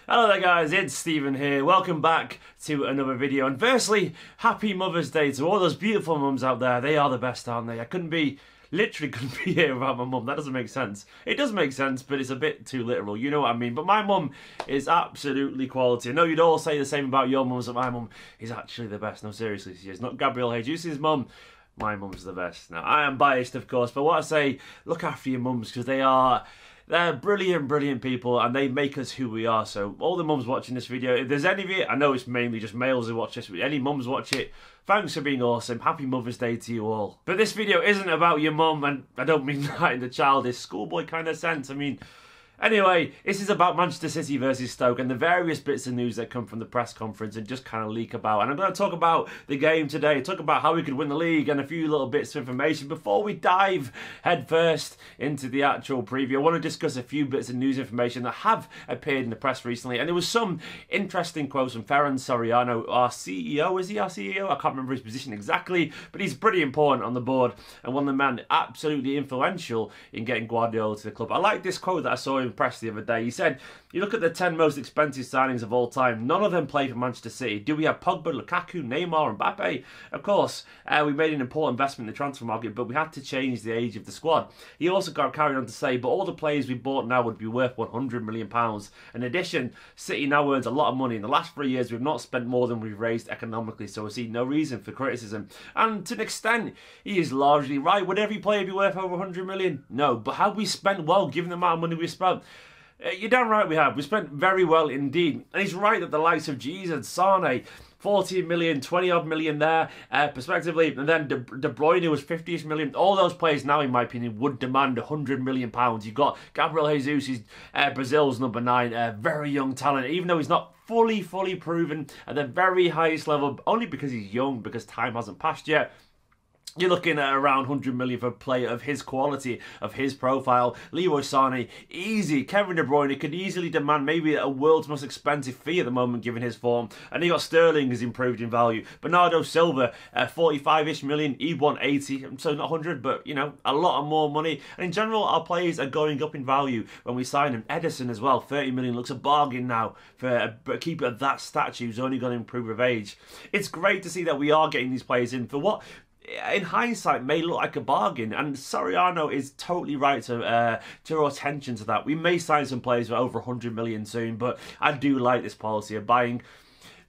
Hello there guys, it's Stephen here. Welcome back to another video. And firstly, happy Mother's Day to all those beautiful mums out there. They are the best, aren't they? Literally couldn't be here without my mum. That doesn't make sense. It does make sense, but it's a bit too literal. You know what I mean? But my mum is absolutely quality. I know you'd all say the same about your mums, but my mum is actually the best. No, seriously, she is. Not Gabriel Jesus' mum. My mum's the best. Now, I am biased, of course, but what I say, look after your mums, because they're brilliant, brilliant people, and they make us who we are. So all the mums watching this video, if there's any of you, I know it's mainly just males who watch this, but any mums watch it, thanks for being awesome. Happy Mother's Day to you all. But this video isn't about your mum, and I don't mean that in the childish schoolboy kind of sense. Anyway, this is about Manchester City versus Stoke and the various bits of news that come from the press conference and just kind of leak about. And I'm going to talk about the game today, talk about how we could win the league and a few little bits of information before we dive headfirst into the actual preview. I want to discuss a few bits of news information that have appeared in the press recently. And there was some interesting quotes from Ferran Soriano, our CEO. Is he our CEO? I can't remember his position exactly, but he's pretty important on the board and one of the men absolutely influential in getting Guardiola to the club. I like this quote that I saw in press the other day. He said, you look at the 10 most expensive signings of all time, none of them play for Manchester City. Do we have Pogba, Lukaku, Neymar and Mbappe? Of course, we made an important investment in the transfer market, but we had to change the age of the squad. He also got carried on to say, but all the players we bought now would be worth £100 million. In addition, City now earns a lot of money. In the last 3 years, we've not spent more than we've raised economically, so I see no reason for criticism. And to an extent, he is largely right. Would every player be worth over 100 million? No, but have we spent well, given the amount of money we spent? You're damn right we have. We spent very well indeed. And he's right that the likes of Jesus, Sane, 14 million, 20 odd million there, prospectively, and then De Bruyne was 50-ish million. All those players now, in my opinion, would demand £100 million. You've got Gabriel Jesus, he's Brazil's number 9, very young talent, even though he's not fully proven at the very highest level, only because he's young, because time hasn't passed yet. You're looking at around 100 million for a player of his quality, of his profile. Leroy Sané, easy. Kevin De Bruyne could easily demand maybe a world's most expensive fee at the moment, given his form. And you got Sterling has improved in value. Bernardo Silva, 45-ish million. He won 80, so not 100, but you know, a lot of more money. And in general, our players are going up in value when we sign him. Ederson as well, 30 million looks a bargain now for a keeper of that stature who's only going to improve with age. It's great to see that we are getting these players in for what, in hindsight, may look like a bargain, and Soriano is totally right to draw attention to that. We may sign some players for over 100 million soon, but I do like this policy of buying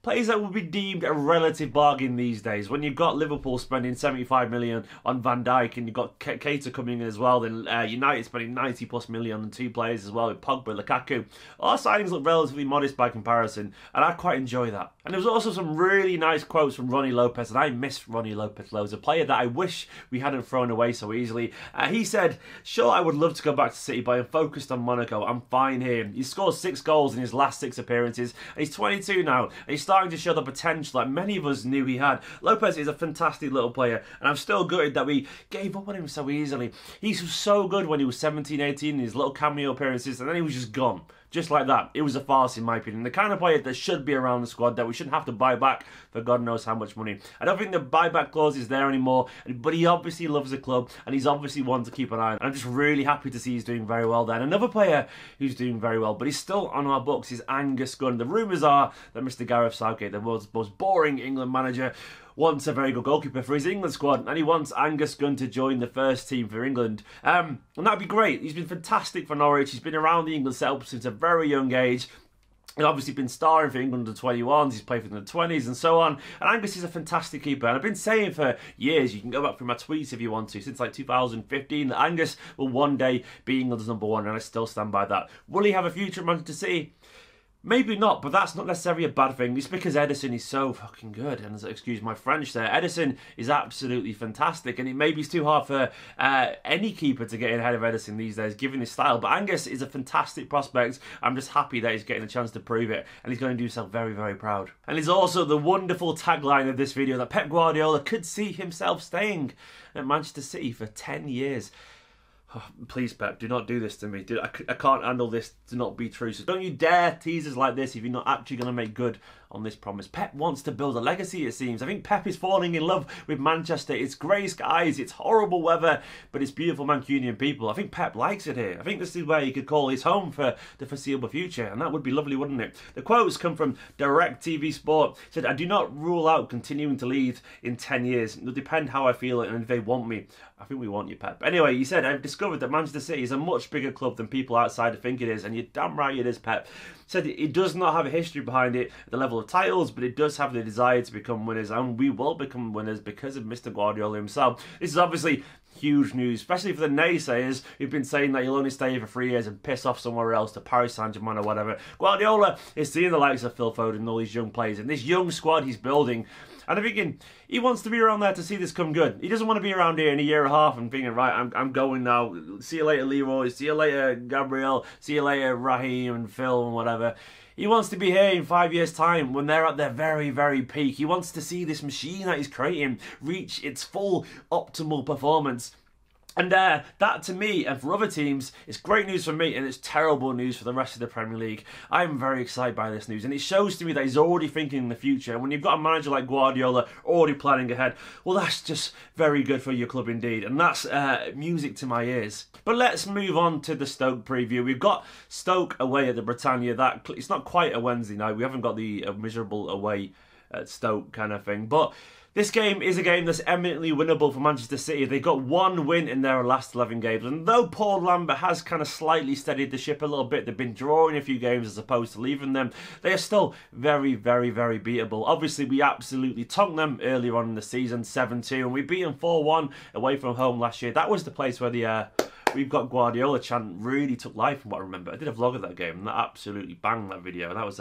players that would be deemed a relative bargain these days. When you've got Liverpool spending 75 million on Van Dijk and you've got Keita coming in as well, then United spending 90+ million on 2 players as well with Pogba, Lukaku. Our signings look relatively modest by comparison, and I quite enjoy that. And there was also some really nice quotes from Ronnie Lopes, and I miss Ronnie Lopes loads, a player that I wish we hadn't thrown away so easily. He said, sure, I would love to go back to City, but I'm focused on Monaco. I'm fine here. He scored 6 goals in his last 6 appearances, and he's 22 now, and he's starting to show the potential that many of us knew he had. Lopes is a fantastic little player, and I'm still gutted that we gave up on him so easily. He was so good when he was 17, 18 in his little cameo appearances, and then he was just gone. Just like that. It was a farce in my opinion. The kind of player that should be around the squad that we shouldn't have to buy back for God knows how much money. I don't think the buyback clause is there anymore, but he obviously loves the club and he's obviously one to keep an eye on. And I'm just really happy to see he's doing very well there. And another player who's doing very well, but he's still on our books, is Angus Gunn. The rumours are that Mr. Gareth Southgate, the world's most boring England manager, wants a very good goalkeeper for his England squad, and he wants Angus Gunn to join the first team for England. And that'd be great. He's been fantastic for Norwich. He's been around the England setup since a very young age. He's obviously been starring for England under 21s, he's played for the 20s and so on. And Angus is a fantastic keeper. And I've been saying for years, you can go back through my tweets if you want to, since like 2015, that Angus will one day be England's number 1, and I still stand by that. Will he have a future at Manchester City? Maybe not, but that's not necessarily a bad thing. It's because Ederson is so fucking good, and excuse my French there, Ederson is absolutely fantastic, and it maybe it's too hard for any keeper to get in ahead of Ederson these days, given his style. But Angus is a fantastic prospect. I'm just happy that he's getting a chance to prove it, and he's going to do himself very, very proud. And it's also the wonderful tagline of this video that Pep Guardiola could see himself staying at Manchester City for 10 years. Oh, please, Pep, do not do this to me. Dude, I can't handle this to not be true. So don't you dare tease us like this if you're not actually going to make good on this promise. Pep wants to build a legacy, it seems. I think Pep is falling in love with Manchester. It's grey skies, it's horrible weather, but it's beautiful Mancunian people. I think Pep likes it here. I think this is where he could call his home for the foreseeable future, and that would be lovely, wouldn't it? The quotes come from Direct TV Sport. He said, "I do not rule out continuing to lead in 10 years. It'll depend how I feel and if they want me." I think we want you, Pep. Anyway, he said, "I've discovered that Manchester City is a much bigger club than people outside think it is," and you're damn right it is, Pep. He said it does not have a history behind it at the level of titles, but it does have the desire to become winners, and we will become winners because of Mr. Guardiola himself. This is obviously huge news, especially for the naysayers who've been saying that he'll only stay here for 3 years and piss off somewhere else to Paris Saint-Germain or whatever. Guardiola is seeing the likes of Phil Foden and all these young players, and this young squad he's building. And I'm thinking, he wants to be around there to see this come good. He doesn't want to be around here in a year and a half and thinking, right, I'm going now. See you later, Leroy. See you later, Gabriel. See you later, Raheem and Phil and whatever. He wants to be here in 5 years' time when they're at their very, very peak. He wants to see this machine that he's creating reach its full optimal performance. And that, to me, and for other teams, is great news for me, and it's terrible news for the rest of the Premier League. I'm very excited by this news, and it shows to me that he's already thinking in the future. And when you've got a manager like Guardiola already planning ahead, well, that's just very good for your club indeed. And that's music to my ears. But let's move on to the Stoke preview. We've got Stoke away at the Britannia. It's not quite a Wednesday night. We haven't got the miserable away at Stoke kind of thing. But this game is a game that's eminently winnable for Manchester City. They've got one win in their last 11 games. And though Paul Lambert has kind of slightly steadied the ship a little bit, they've been drawing a few games as opposed to leaving them, they are still very, very, very beatable. Obviously, we absolutely tonked them earlier on in the season, 7-2, and we beat them 4-1 away from home last year. That was the place where the "We've got Guardiola" chant really took life, from what I remember. I did a vlog of that game, and that absolutely banged that video. And that was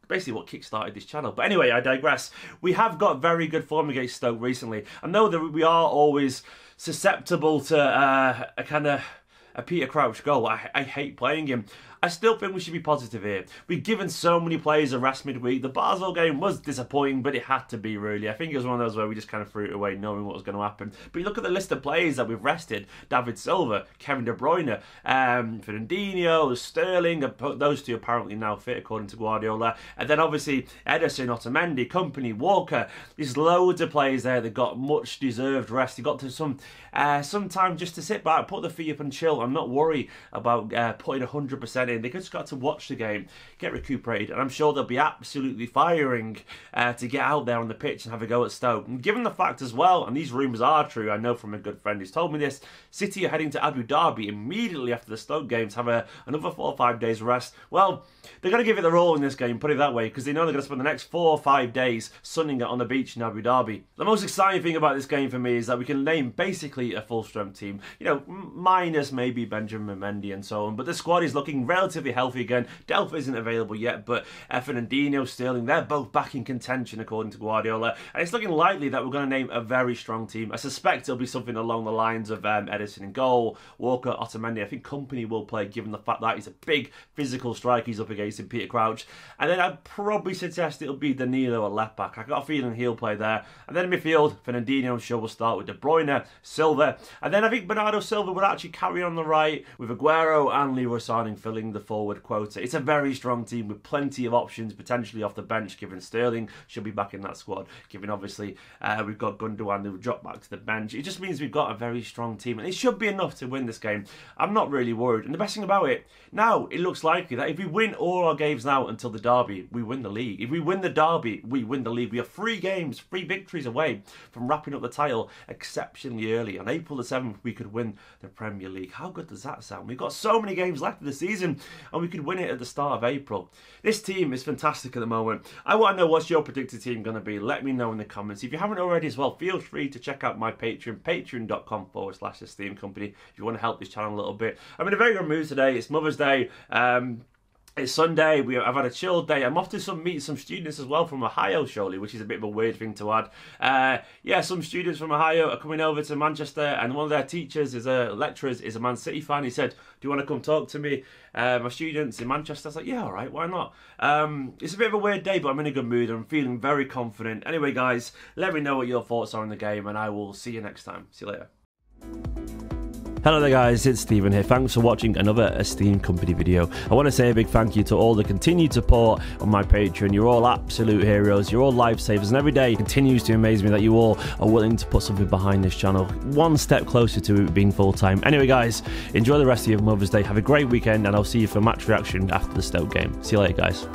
basically what kick-started this channel. But anyway, I digress. We have got very good form against Stoke recently. I know that we are always susceptible to a Peter Crouch goal. I hate playing him. I still think we should be positive here. We've given so many players a rest midweek. The Basel game was disappointing, but it had to be, really. I think it was one of those where we just kind of threw it away knowing what was going to happen. But you look at the list of players that we've rested: David Silva, Kevin De Bruyne, Fernandinho, Sterling. Those two apparently now fit, according to Guardiola. And then obviously Ederson, Otamendi, Kompany, Walker. There's loads of players there that got much deserved rest. They got to some time just to sit back, put the feet up and chill, and not worry about putting 100% in. They just got to watch the game, get recuperated, and I'm sure they'll be absolutely firing to get out there on the pitch and have a go at Stoke. And given the fact as well, and these rumours are true, I know from a good friend who's told me this, City are heading to Abu Dhabi immediately after the Stoke games, have another 4 or 5 days rest. Well, they're going to give it their all in this game, put it that way, because they know they're going to spend the next 4 or 5 days sunning it on the beach in Abu Dhabi. The most exciting thing about this game for me is that we can name basically a full-strength team, you know, minus maybe Benjamin Mendy and so on, but the squad is looking relatively healthy again. Delph isn't available yet, but Fernandinho, Sterling, they're both back in contention according to Guardiola, and it's looking likely that we're going to name a very strong team. I suspect it'll be something along the lines of Ederson in goal, Walker, Otamendi. I think Kompany will play, given the fact that he's a big physical striker he's up against in Peter Crouch. And then I'd probably suggest it'll be Danilo at left back. I got a feeling he'll play there. And then in midfield, Fernandinho, I'm sure, will start with De Bruyne, Silva, and then I think Bernardo Silva would actually carry on the right with Aguero and Leroy Sané filling the forward quota. It's a very strong team with plenty of options potentially off the bench, given Sterling should be back in that squad, given obviously we've got Gundogan who will drop back to the bench. It just means we've got a very strong team, and it should be enough to win this game. I'm not really worried, and the best thing about it, now it looks likely that if we win all our games now until the derby, we win the league. If we win the derby, we win the league. We are 3 games, 3 victories away from wrapping up the title exceptionally early. On April the 7th, we could win the Premier League. How good does that sound? We've got so many games left of the season, and we could win it at the start of April. This team is fantastic at the moment. I want to know what's your predicted team going to be. Let me know in the comments. If you haven't already as well, feel free to check out my Patreon, patreon.com/Esteemed Company, if you want to help this channel a little bit. I'm in a very good mood today. It's Mother's Day. It's Sunday. I've had a chilled day. I'm off to meet some students as well from Ohio, surely, which is a bit of a weird thing to add. Yeah, some students from Ohio are coming over to Manchester, and one of their teachers, lecturers, is a Man City fan. He said, "Do you want to come talk to me? My students in Manchester." I was like, yeah, all right, why not? It's a bit of a weird day, but I'm in a good mood. I'm feeling very confident. Anyway, guys, let me know what your thoughts are on the game, and I will see you next time. See you later. Hello there guys, it's Stephen here. Thanks for watching another Esteemed Company video. I want to say a big thank you to all the continued support on my Patreon. You're all absolute heroes, you're all lifesavers, and every day continues to amaze me that you all are willing to put something behind this channel. One step closer to it being full time. Anyway guys, enjoy the rest of your Mother's Day, have a great weekend, and I'll see you for match reaction after the Stoke game. See you later guys.